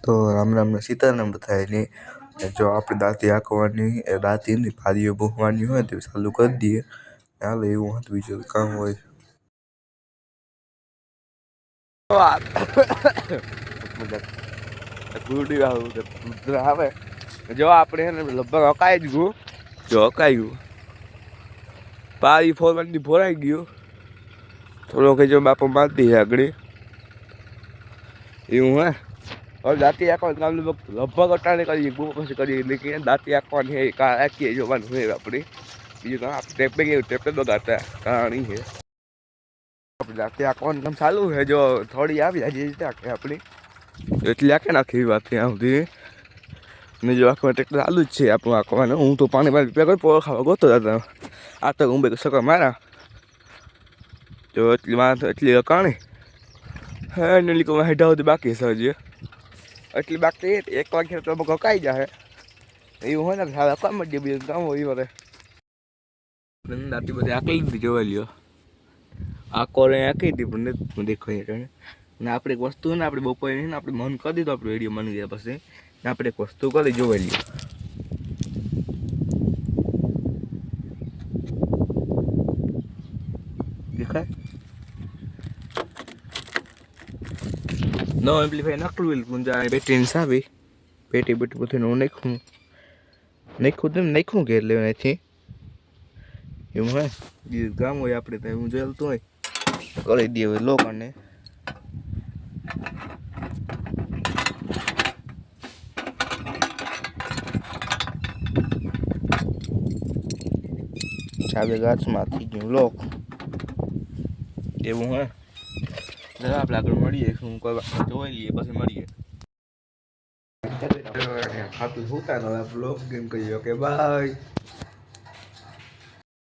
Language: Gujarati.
તો રામ રામ ને સીતારામ બધાને જો આપણે દાંતી આંકવાની દાંતીની ભારીઓ બોહવાની હોય તો ચાલુ કરી દઈએ હાલ એવું હતું બીજું કામ હોય આવે જો આપણે લગભગ અકાઈ જ ગયું જો અકાઈ ગયું પારી ફોરવાની ફોરાઈ ગયું થોડો કે જો બાપો મારતી આગળ એવું હે और दाती आंकवानी लगभग अटाणे करिए પછી કરીએ એટલે કે દાંતી આંકવાની હે કા આંકીએ જોવાનું હોય આપણે બીજું કાં આપણે ટેપે બગાડતા કહાણી છે આપણે દાંતી આંકવાનું કામ ચાલુ છે જો થોડી આવી જાય રીતે આંકે આપણી એટલે આંકે નાખી વાત ત્યાં સુધી ને જો આંકવા ટ્રેક્ટર ચાલુ જ છે આપણું આંકવાનું હું તો પાણી પીવા કોઈ પોળો ખાવા ગોતો હતા આ તો હું બે સકા મારા જો એટલી અકાણી હે ને લીકો હેઠા સુધી બાકી છે હજી એટલી બાકી એક વાગે તો કકાઈ જાય એવું હોય ને સારા કામ જ બીજું કામ હોય વરે દાંતી બધી આંકી લીધી જોવા લ્યો આંકો આંકી હતી પણ દેખાય ને આપણે એક વસ્તુ ને આપણે બપોરે ને આપણે મન કરી દીધું આપણે વિડીયો મન ગયા પછી ને આપણે એક વસ્તુ કરી જોવા લ્યો દેખાય નો એમ્પ્લીફાયર નાખલું પૂંજા બેટરીની સાવી બેટરી બધું હું નાખું કે એટલે અહીંથી એવું હે બીજું કામ હોય આપણે તો હું જલતું હોય કરી દઈએ હવે લોકોને ચાવે ગાછમાં થઈ ગયું લોક એવું હે આપણે આગળ મળીએ શું કરવા જોઈ લઈએ પછી મળીએ ખાતું સુતા બ્લોગ ગેમ કરીએ ઓકે બાય